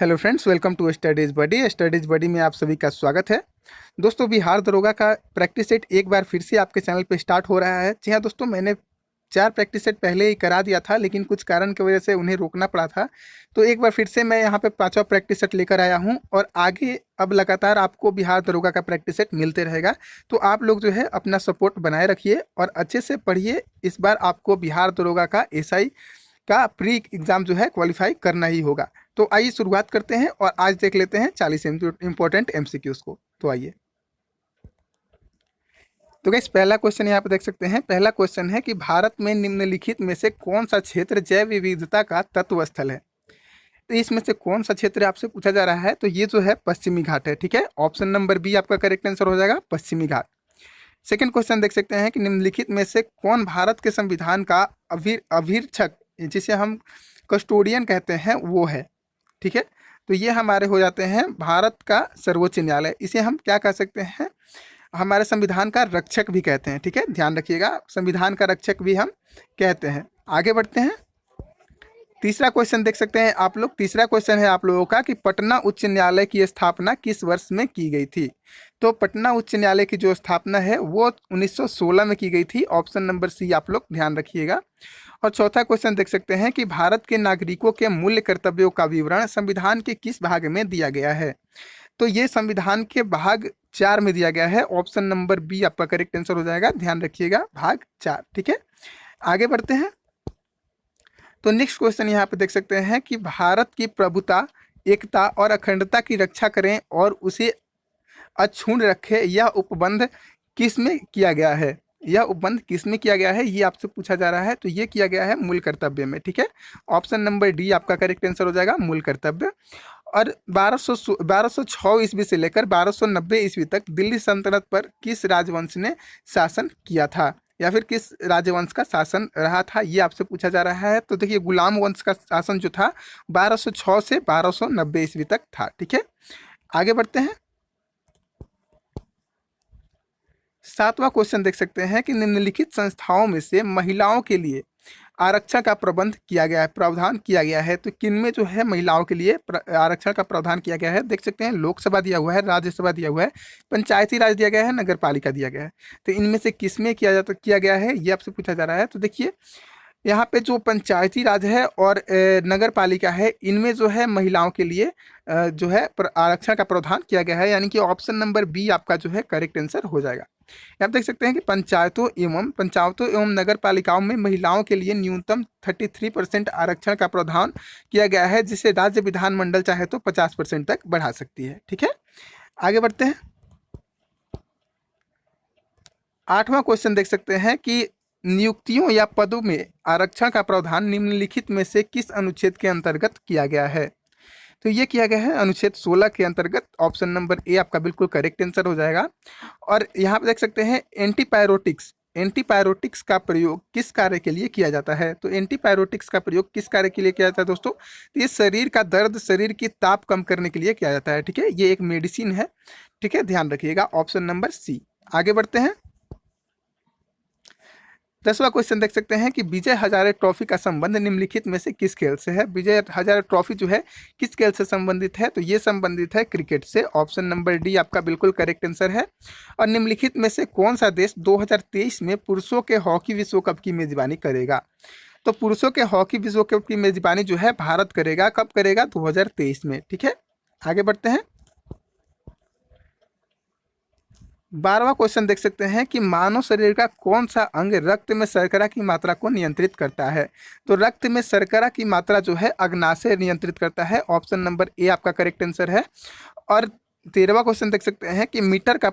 Hello friends, welcome to studies buddy. Studies buddy में आप सभी का स्वागत है। दोस्तों, बिहार दरोगा का प्रैक्टिस सेट एक बार फिर से आपके चैनल पे स्टार्ट हो रहा है। जी हाँ दोस्तों, मैंने 4 प्रैक्टिस सेट पहले ही करा दिया था, लेकिन कुछ कारण की वजह से उन्हें रोकना पड़ा था। तो एक बार फिर से मैं यहाँ पे 5वां प्रैक्टिस सेट लेकर आया हूँ और आगे अब लगातार आपको बिहार दरोगा का प्रैक्टिस सेट मिलते रहेगा। तो आप लोग जो है अपना सपोर्ट बनाए रखिए और अच्छे से पढ़िए। इस बार आपको बिहार दरोगा का एसआई का प्री एग्ज़ाम जो है क्वालिफाई करना ही होगा। तो आइए शुरुआत करते हैं और आज देख लेते हैं 40 इंपॉर्टेंट एमसीक्यूज़ को। तो आइए। तो गाइस, पहला क्वेश्चन यहाँ पे देख सकते हैं। पहला क्वेश्चन है कि भारत में निम्नलिखित में से कौन सा क्षेत्र जैव विविधता का तत्व स्थल है। तो इसमें से कौन सा क्षेत्र आपसे पूछा जा रहा है, तो ये जो है पश्चिमी घाट है। ठीक है, ऑप्शन नंबर बी आपका करेक्ट आंसर हो जाएगा, पश्चिमी घाट। सेकंड क्वेश्चन देख सकते हैं कि निम्नलिखित में से कौन भारत के संविधान का अभिरक्षक, जिसे हम कस्टोडियन कहते हैं, वो है। ठीक है, तो ये हमारे हो जाते हैं भारत का सर्वोच्च न्यायालय। इसे हम क्या कह सकते हैं, हमारे संविधान का रक्षक भी कहते हैं। ठीक है, ध्यान रखिएगा, संविधान का रक्षक भी हम कहते हैं। आगे बढ़ते हैं। तीसरा क्वेश्चन देख सकते हैं आप लोग। तीसरा क्वेश्चन है आप लोगों का कि पटना उच्च न्यायालय की स्थापना किस वर्ष में की गई थी। तो पटना उच्च न्यायालय की जो स्थापना है वो 1916 में की गई थी। ऑप्शन नंबर सी आप लोग ध्यान रखिएगा। और चौथा क्वेश्चन देख सकते हैं कि भारत के नागरिकों के मूल्य कर्तव्यों का विवरण संविधान के किस भाग में दिया गया है। तो ये संविधान के भाग 4 में दिया गया है। ऑप्शन नंबर बी आपका करेक्ट आंसर हो जाएगा, ध्यान रखिएगा, भाग 4। ठीक है, आगे बढ़ते हैं। तो नेक्स्ट क्वेश्चन यहाँ पे देख सकते हैं कि भारत की प्रभुता, एकता और अखंडता की रक्षा करें और उसे अक्षुण्ण रखे, यह उपबंध किस में किया गया है। यह उपबंध किस में किया गया है, ये आपसे पूछा जा रहा है। तो ये किया गया है मूल कर्तव्य में। ठीक है, ऑप्शन नंबर डी आपका करेक्ट आंसर हो जाएगा, मूल कर्तव्य। और 1206 ईस्वी से लेकर 1290 ईस्वी तक दिल्ली सल्तनत पर किस राजवंश ने शासन किया था, या फिर किस राजवंश का शासन रहा था, ये आपसे पूछा जा रहा है। तो देखिए, गुलाम वंश का शासन जो था 1206 से 1290 ईस्वी तक था। ठीक है, आगे बढ़ते हैं। 7वां क्वेश्चन देख सकते हैं कि निम्नलिखित संस्थाओं में से महिलाओं के लिए आरक्षण का प्रबंध किया गया है, प्रावधान किया गया है। तो किनमें जो है महिलाओं के लिए आरक्षण का प्रावधान किया गया है, देख सकते हैं। लोकसभा दिया हुआ है, राज्यसभा दिया हुआ है, पंचायती राज दिया गया है, नगर पालिका दिया गया है। तो इनमें से किसमें किया गया है, ये आपसे पूछा जा रहा है। तो देखिए, यहाँ पे जो पंचायती राज है और नगर पालिका है, इनमें जो है महिलाओं के लिए जो है आरक्षण का प्रावधान किया गया है, यानी कि ऑप्शन नंबर बी आपका जो है करेक्ट आंसर हो जाएगा। आप देख सकते हैं कि पंचायतों एवं नगर पालिकाओं में महिलाओं के लिए न्यूनतम 33% आरक्षण का प्रावधान किया गया है, जिसे राज्य विधानमंडल चाहे तो 50% तक बढ़ा सकती है। ठीक है, आगे बढ़ते हैं। 8वां क्वेश्चन देख सकते हैं कि नियुक्तियों या पदों में आरक्षण का प्रावधान निम्नलिखित में से किस अनुच्छेद के अंतर्गत किया गया है। तो ये किया गया है अनुच्छेद 16 के अंतर्गत। ऑप्शन नंबर ए आपका बिल्कुल करेक्ट आंसर हो जाएगा। और यहाँ पे देख सकते हैं एंटीपायरोटिक्स का प्रयोग किस कार्य के लिए किया जाता है। तो एंटीपायरोटिक्स का प्रयोग किस कार्य के लिए किया जाता है दोस्तों, तो ये शरीर का दर्द, शरीर की ताप कम करने के लिए किया जाता है। ठीक है, ये एक मेडिसिन है। ठीक है, ध्यान रखिएगा, ऑप्शन नंबर सी। आगे बढ़ते हैं। 10वां क्वेश्चन देख सकते हैं कि विजय हजारे ट्रॉफी का संबंध निम्नलिखित में से किस खेल से है। विजय हजारे ट्रॉफी जो है किस खेल से संबंधित है, तो ये संबंधित है क्रिकेट से। ऑप्शन नंबर डी आपका बिल्कुल करेक्ट आंसर है। और निम्नलिखित में से कौन सा देश 2023 में पुरुषों के हॉकी विश्व कप की मेजबानी करेगा। तो पुरुषों के हॉकी विश्व कप की मेजबानी जो है भारत करेगा। कब करेगा, 2023 में। ठीक है, आगे बढ़ते हैं। 12वां क्वेश्चन देख सकते हैं कि मानव शरीर का कौन सा अंग रक्त में शर्करा की मात्रा को नियंत्रित करता है। तो रक्त में शर्करा की मात्रा जो है अग्नाशय नियंत्रित करता है। ऑप्शन नंबर ए आपका करेक्ट आंसर है। और 13वां क्वेश्चन देख सकते हैं कि मीटर का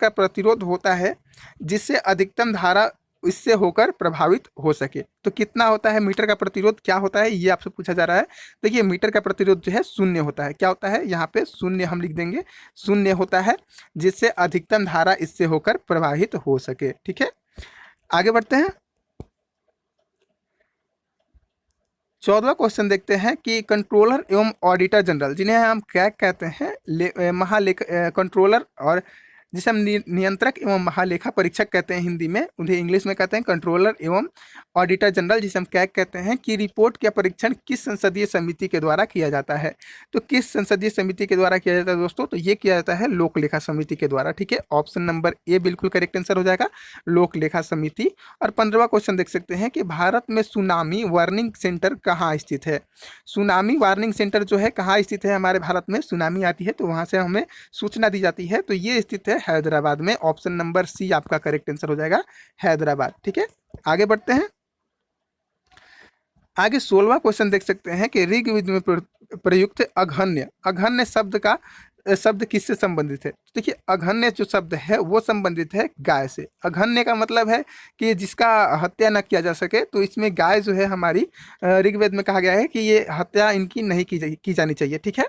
प्रतिरोध होता है जिससे अधिकतम धारा इससे होकर प्रभावित हो सके। तो कितना होता है मीटर का प्रतिरोध, क्या होता है, ये आपसे पूछा जा रहा है। देखिए, मीटर का प्रतिरोध जो है शून्य होता है। क्या होता है, यहाँ पे शून्य हम लिख देंगे, शून्य होता है जिससे अधिकतम धारा इससे होकर प्रवाहित हो सके। ठीक है, आगे बढ़ते हैं। 14वां क्वेश्चन देखते हैं कि कंट्रोलर एवं ऑडिटर जनरल, जिन्हें हम क्या कहते हैं, कंट्रोलर और जिसे हम नियंत्रक एवं महालेखा परीक्षक कहते हैं हिंदी में, उन्हें इंग्लिश में कहते हैं कंट्रोलर एवं ऑडिटर जनरल, जिसे हम कैग कहते हैं, की रिपोर्ट का परीक्षण किस संसदीय समिति के द्वारा किया जाता है? तो किस संसदीय समिति के द्वारा किया जाता है दोस्तों? तो ये किया जाता है लोक लेखा समिति के द्वारा। ठीक है, ऑप्शन नंबर ए बिल्कुल करेक्ट आंसर हो जाएगा, लोक लेखा समिति। और 15वां क्वेश्चन देख सकते हैं कि भारत में सुनामी वार्निंग सेंटर कहाँ स्थित है? सुनामी वार्निंग सेंटर जो है कहाँ स्थित है? हमारे भारत में सुनामी आती है तो वहाँ से हमें सूचना दी जाती है, तो ये स्थित है हैदराबाद में। ऑप्शन नंबर सी आपका करेक्ट आंसर हो जाएगा, हैदराबाद। ठीक है, आगे बढ़ते हैं। आगे 16वां क्वेश्चन देख सकते हैं कि ऋग्वेद में प्रयुक्त अघन्य, अघन्य शब्द किससे संबंधित है? तो देखिए, अघन्य जो शब्द है वो संबंधित है गाय से। अघन्य का मतलब है कि जिसका हत्या न किया जा सके, तो इसमें गाय जो है हमारी ऋग्वेद में कहा गया है कि ये हत्या इनकी नहीं की जानी चाहिए। ठीक है,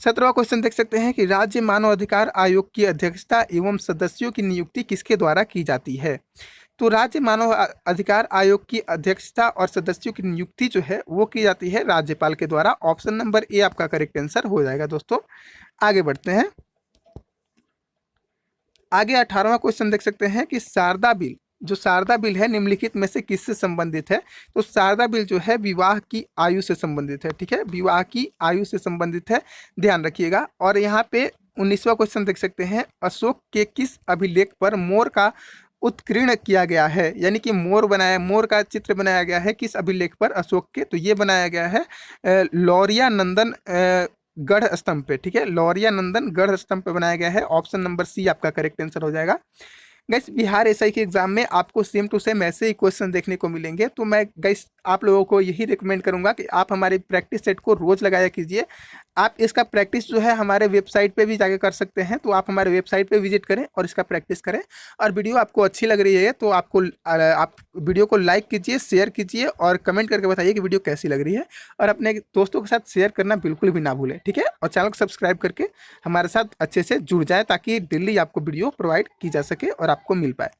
17वां क्वेश्चन देख सकते हैं कि राज्य मानव अधिकार आयोग की अध्यक्षता एवं सदस्यों की नियुक्ति किसके द्वारा की जाती है? तो राज्य मानव अधिकार आयोग की अध्यक्षता और सदस्यों की नियुक्ति जो है वो की जाती है राज्यपाल के द्वारा। ऑप्शन नंबर ए आपका करेक्ट आंसर हो जाएगा दोस्तों। आगे बढ़ते हैं। आगे 18वां क्वेश्चन देख सकते हैं कि शारदा बिल, जो शारदा बिल है निम्नलिखित में से किससे संबंधित है? तो शारदा बिल जो है विवाह की आयु से संबंधित है। ठीक है, विवाह की आयु से संबंधित है, ध्यान रखिएगा। और यहाँ पे 19वां क्वेश्चन देख सकते हैं, अशोक के किस अभिलेख पर मोर का उत्कीर्ण किया गया है? यानी कि मोर का चित्र बनाया गया है किस अभिलेख पर? अशोक के। तो ये बनाया गया है लौरिया नंदन गढ़ स्तंभ पे। ठीक है, लौरिया नंदन गढ़ स्तंभ पे बनाया गया है। ऑप्शन नंबर सी आपका करेक्ट आंसर हो जाएगा। गैस, बिहार एसआई के एग्जाम में आपको सेम टू सेम ऐसे ही क्वेश्चन देखने को मिलेंगे, तो मैं गैस आप लोगों को यही रिकमेंड करूंगा कि आप हमारे प्रैक्टिस सेट को रोज लगाया कीजिए। आप इसका प्रैक्टिस जो है हमारे वेबसाइट पे भी जाके कर सकते हैं, तो आप हमारे वेबसाइट पे विजिट करें और इसका प्रैक्टिस करें। और वीडियो आपको अच्छी लग रही है तो आप वीडियो को लाइक कीजिए, शेयर कीजिए और कमेंट करके बताइए कि वीडियो कैसी लग रही है। और अपने दोस्तों के साथ शेयर करना बिल्कुल भी ना भूलें। ठीक है, और चैनल को सब्सक्राइब करके हमारे साथ अच्छे से जुड़ जाए ताकि डेली आपको वीडियो प्रोवाइड की जा सके और आपको मिल पाए।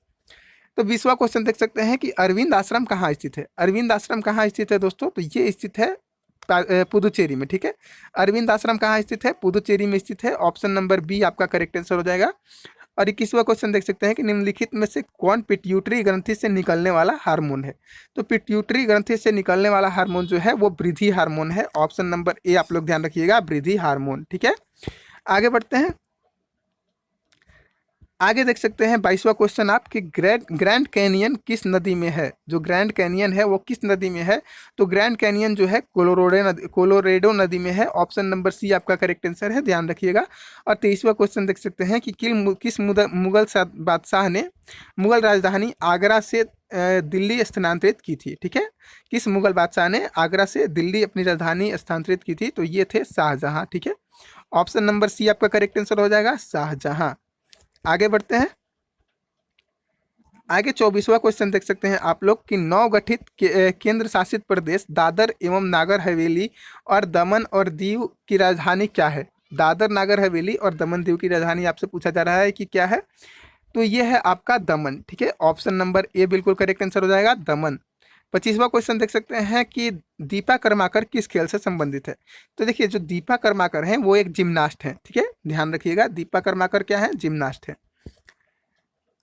तो 20वां क्वेश्चन देख सकते हैं कि अरविंद आश्रम कहाँ स्थित है? अरविंद आश्रम कहाँ स्थित है दोस्तों? तो ये स्थित है पुदुचेरी में। ठीक है, अरविंद आश्रम कहाँ स्थित है? पुदुचेरी में स्थित है। ऑप्शन नंबर बी आपका करेक्ट आंसर हो जाएगा। और 21वां क्वेश्चन देख सकते हैं कि निम्नलिखित में से कौन पिट्यूटरी ग्रंथि से निकलने वाला हार्मोन है? तो पिट्यूटरी ग्रंथि से निकलने वाला हार्मोन जो है वो वृद्धि हार्मोन है। ऑप्शन नंबर ए आप लोग ध्यान रखिएगा, वृद्धि हार्मोन। ठीक है, आगे बढ़ते हैं। आगे देख सकते हैं 22वां क्वेश्चन आप कि ग्रैंड कैनियन किस नदी में है? जो ग्रैंड कैनियन है वो किस नदी में है? तो ग्रैंड कैनियन जो है कोलोरेडो नदी में है। ऑप्शन नंबर सी आपका करेक्ट आंसर है, ध्यान रखिएगा। और 23वां क्वेश्चन देख सकते हैं कि किस मुगल बादशाह ने मुगल राजधानी आगरा से दिल्ली स्थानांतरित की थी? ठीक है, किस मुगल बादशाह ने आगरा से दिल्ली अपनी राजधानी स्थानांतरित की थी? तो ये थे शाहजहां। ठीक है, ऑप्शन नंबर सी आपका करेक्ट आंसर हो जाएगा, शाहजहां। आगे बढ़ते हैं। आगे 24वां क्वेश्चन देख सकते हैं आप लोग कि नवगठित केंद्र शासित प्रदेश दादर एवं नागर हवेली और दमन और दीव की राजधानी क्या है? दादर, नागर हवेली और दमन दीव की राजधानी आपसे पूछा जा रहा है कि क्या है? तो ये है आपका दमन। ठीक है, ऑप्शन नंबर ए बिल्कुल करेक्ट आंसर हो जाएगा, दमन। 25वां क्वेश्चन देख सकते हैं कि दीपा कर्माकर किस खेल से संबंधित है? तो देखिए, जो दीपा कर्माकर हैं वो एक जिम्नास्ट हैं। ठीक है, ध्यान रखिएगा, दीपा कर्माकर क्या है? जिम्नास्ट है।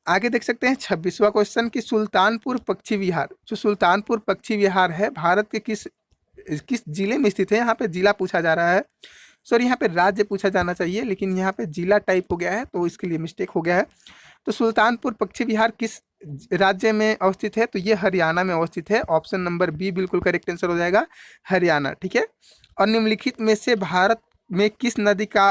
आगे देख सकते हैं 26वां क्वेश्चन कि सुल्तानपुर पक्षी विहार, जो सुल्तानपुर पक्षी विहार है भारत के किस किस जिले में स्थित है? यहाँ पे जिला पूछा जा रहा है, सॉरी यहाँ पे राज्य पूछा जाना चाहिए, लेकिन यहाँ पे जिला टाइप हो गया है तो इसके लिए मिस्टेक हो गया है। तो सुल्तानपुर पक्षी विहार किस राज्य में अवस्थित है? तो ये हरियाणा में अवस्थित है। ऑप्शन नंबर बी बिल्कुल करेक्ट आंसर हो जाएगा, हरियाणा। ठीक है, और निम्नलिखित में से भारत में किस नदी का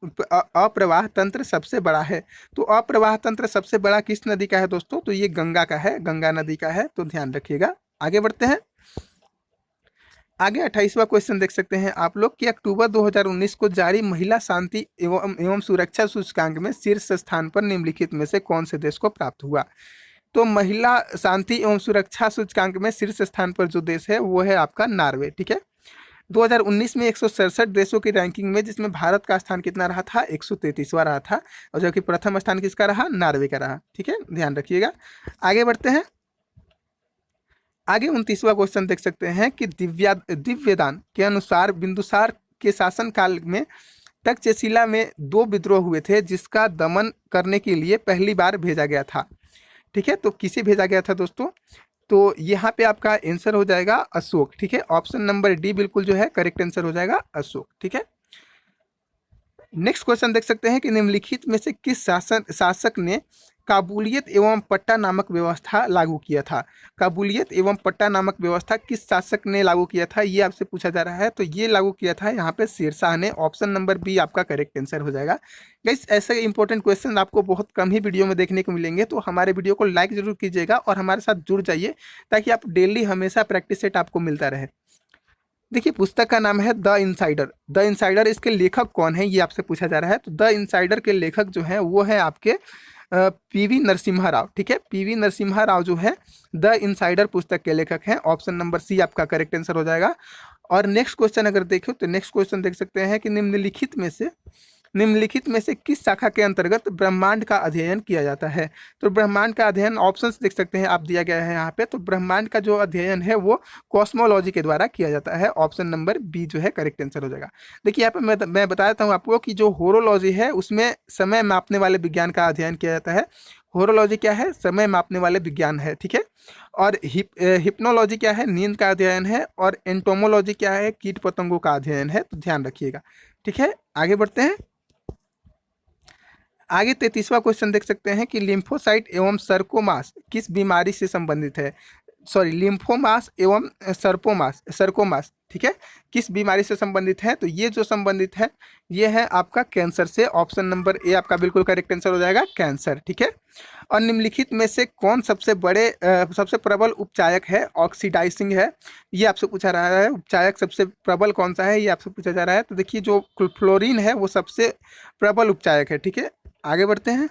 अप्रवाह तंत्र सबसे बड़ा है? तो अप्रवाह तंत्र सबसे बड़ा किस नदी का है दोस्तों? तो ये गंगा का है, गंगा नदी का है, तो ध्यान रखिएगा। आगे बढ़ते हैं। आगे 28वां क्वेश्चन देख सकते हैं आप लोग कि अक्टूबर 2019 को जारी महिला शांति एवं सुरक्षा सूचकांक में शीर्ष स्थान पर निम्नलिखित में से कौन से देश को प्राप्त हुआ? तो महिला शांति एवं सुरक्षा सूचकांक में शीर्ष स्थान पर जो देश है वो है आपका नॉर्वे। ठीक है, 2019 में 167 देशों की रैंकिंग में जिसमें भारत का स्थान कितना रहा था? 133वां रहा था, और जबकि प्रथम स्थान किसका रहा? नॉर्वे का रहा। ठीक है, ध्यान रखिएगा। आगे बढ़ते हैं। आगे 29वां क्वेश्चन देख सकते हैं कि दिव्यदान के अनुसार बिंदुसार के शासन काल में तक्षशिला में 2 विद्रोह हुए थे जिसका दमन करने के लिए पहली बार भेजा गया था। ठीक है, तो किसे भेजा गया था दोस्तों? तो यहाँ पे आपका आंसर हो जाएगा अशोक। ठीक है, ऑप्शन नंबर डी बिल्कुल जो है करेक्ट आंसर हो जाएगा अशोक। ठीक है, नेक्स्ट क्वेश्चन देख सकते हैं कि निम्नलिखित में से किस शासक ने काबुलियत एवं पट्टा नामक व्यवस्था लागू किया था? काबुलियत एवं पट्टा नामक व्यवस्था किस शासक ने लागू किया था, ये आपसे पूछा जा रहा है। तो ये लागू किया था यहाँ पे शेरशाह ने। ऑप्शन नंबर बी आपका करेक्ट आंसर हो जाएगा। गाइस, ऐसे इंपॉर्टेंट क्वेश्चन आपको बहुत कम ही वीडियो में देखने को मिलेंगे, तो हमारे वीडियो को लाइक जरूर कीजिएगा और हमारे साथ जुड़ जाइए ताकि आप डेली हमेशा प्रैक्टिस सेट आपको मिलता रहे। देखिए, पुस्तक का नाम है द इनसाइडर। द इनसाइडर, इसके लेखक कौन है ये आपसे पूछा जा रहा है। तो द इनसाइडर के लेखक जो हैं वो है आपके पीवी नरसिम्हा राव। ठीक है, पीवी नरसिम्हा राव जो है द इनसाइडर पुस्तक के लेखक हैं। ऑप्शन नंबर सी आपका करेक्ट आंसर हो जाएगा। और नेक्स्ट क्वेश्चन अगर देखो तो नेक्स्ट क्वेश्चन देख सकते हैं कि निम्नलिखित में से किस शाखा के अंतर्गत ब्रह्मांड का अध्ययन किया जाता है? तो ब्रह्मांड का अध्ययन ऑप्शंस देख सकते हैं आप, दिया गया है यहाँ पे। तो ब्रह्मांड का जो अध्ययन है वो कॉस्मोलॉजी के द्वारा किया जाता है। ऑप्शन नंबर बी जो है करेक्ट आंसर हो जाएगा। देखिए, यहाँ पे मैं बता देता हूँ आपको कि जो होरोलॉजी है उसमें समय मापने वाले विज्ञान का अध्ययन किया जाता है। होरोलॉजी क्या है? समय मापने वाले विज्ञान है। ठीक है, और हिप्नोलॉजी क्या है? नींद का अध्ययन है। और एंटोमोलॉजी क्या है? कीट पतंगों का अध्ययन है। तो ध्यान रखिएगा। ठीक है, आगे बढ़ते हैं। आगे 33वां क्वेश्चन देख सकते हैं कि लिम्फोसाइट एवं सर्कोमास किस बीमारी से संबंधित है? सॉरी, लिम्फोमास एवं सर्कोमास ठीक है, किस बीमारी से संबंधित है? तो ये जो संबंधित है ये है आपका कैंसर से। ऑप्शन नंबर ए आपका बिल्कुल करेक्ट आंसर हो जाएगा, कैंसर। ठीक है, और निम्नलिखित में से कौन सबसे प्रबल उपचायक है? ऑक्सीडाइजिंग है, ये आपसे पूछा रहा है। उपचायक सबसे प्रबल कौन सा है ये आपसे पूछा जा रहा है। तो देखिए, जो फ्लोरीन है वो सबसे प्रबल उपचायक है। ठीक है, आगे बढ़ते हैं।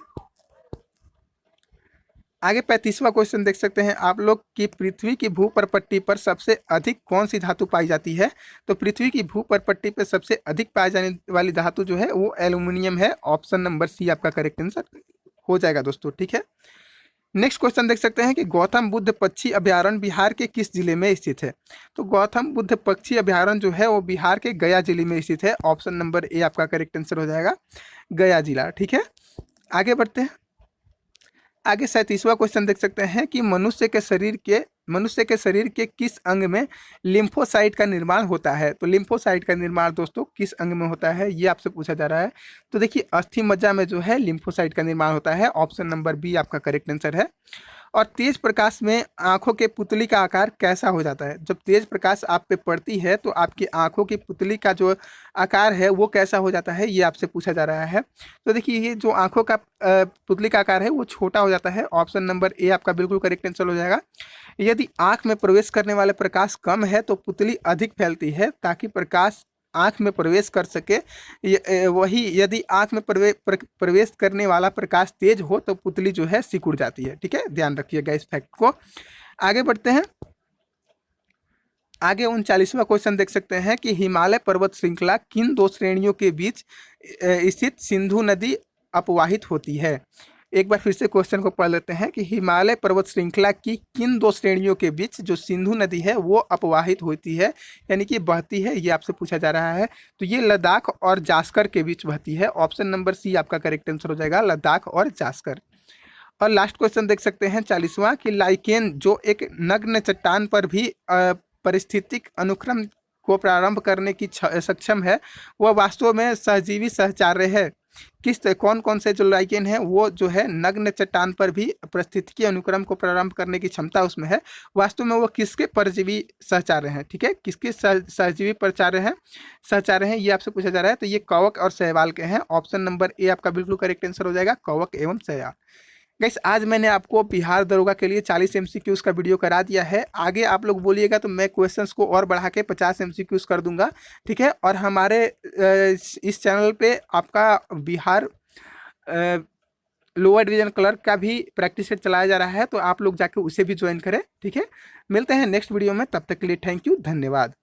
आगे 35वां क्वेश्चन देख सकते हैं आप लोग कि पृथ्वी की भूपर्पट्टी पर सबसे अधिक कौन सी धातु पाई जाती है? तो पृथ्वी की भूपर्पट्टी पर सबसे अधिक पाई जाने वाली धातु जो है वो एल्यूमिनियम है। ऑप्शन नंबर सी आपका करेक्ट आंसर हो जाएगा दोस्तों। ठीक है, नेक्स्ट क्वेश्चन देख सकते हैं कि गौतम बुद्ध पक्षी अभयारण्य बिहार के किस जिले में स्थित है? तो गौतम बुद्ध पक्षी अभयारण्य जो है वो बिहार के गया जिले में स्थित है। ऑप्शन नंबर ए आपका करेक्ट आंसर हो जाएगा, गया जिला। ठीक है, आगे बढ़ते हैं। आगे 37वां क्वेश्चन देख सकते हैं कि मनुष्य के शरीर के किस अंग में लिम्फोसाइट का निर्माण होता है? तो लिम्फोसाइट का निर्माण दोस्तों किस अंग में होता है ये आपसे पूछा जा रहा है। तो देखिए, अस्थि मज्जा में जो है लिम्फोसाइट का निर्माण होता है। ऑप्शन नंबर बी आपका करेक्ट आंसर है। और तेज प्रकाश में आंखों के पुतली का आकार कैसा हो जाता है? जब तेज प्रकाश आप पे पड़ती है तो आपकी आंखों की पुतली का जो आकार है वो कैसा हो जाता है ये आपसे पूछा जा रहा है। तो देखिए, ये जो आंखों का पुतली का आकार है वो छोटा हो जाता है। ऑप्शन नंबर ए आपका बिल्कुल करेक्ट आंसर हो जाएगा। यदि आंख में प्रवेश करने वाले प्रकाश कम है तो पुतली अधिक फैलती है ताकि प्रकाश आंख में प्रवेश कर सके। वही यदि आंख में प्रवेश करने वाला प्रकाश तेज हो तो पुतली जो है सिकुड़ जाती है। ठीक है, ध्यान रखिएगा इस फैक्ट को। आगे बढ़ते हैं। आगे 39वां क्वेश्चन देख सकते हैं कि हिमालय पर्वत श्रृंखला किन 2 श्रेणियों के बीच स्थित सिंधु नदी अपवाहित होती है? एक बार फिर से क्वेश्चन को पढ़ लेते हैं कि हिमालय पर्वत श्रृंखला की किन 2 श्रेणियों के बीच जो सिंधु नदी है वो अपवाहित होती है, यानी कि बहती है, ये आपसे पूछा जा रहा है। तो ये लद्दाख और जास्कर के बीच बहती है। ऑप्शन नंबर सी आपका करेक्ट आंसर हो जाएगा, लद्दाख और जास्कर। और लास्ट क्वेश्चन देख सकते हैं 40वां कि लाइकेन जो एक नग्न चट्टान पर भी पारिस्थितिक अनुक्रम को प्रारंभ करने की सक्षम है, वह वास्तव में सहजीवी सहचार्य है। कौन कौन से जो लाइकेन है वो जो है नग्न चट्टान पर भी पारिस्थितिकी अनुक्रम को प्रारंभ करने की क्षमता उसमें है, वास्तव में वो किसके परजीवी सहचार्य हैं? ठीक है, किसके सहजीवी सहचार्य हैं ये आपसे पूछा जा रहा है। तो ये कवक और शैवाल के हैं। ऑप्शन नंबर ए आपका बिल्कुल करेक्ट आंसर हो जाएगा, कवक एवं शैवाल। गाइस, आज मैंने आपको बिहार दरोगा के लिए 40 MCQs का वीडियो करा दिया है। आगे आप लोग बोलिएगा तो मैं क्वेश्चंस को और बढ़ा के 50 MCQs कर दूंगा। ठीक है, और हमारे इस चैनल पे आपका बिहार लोअर डिवीजन क्लर्क का भी प्रैक्टिस सेट चलाया जा रहा है, तो आप लोग जाके उसे भी ज्वाइन करें। ठीक है, मिलते हैं नेक्स्ट वीडियो में, तब तक के लिए थैंक यू, धन्यवाद।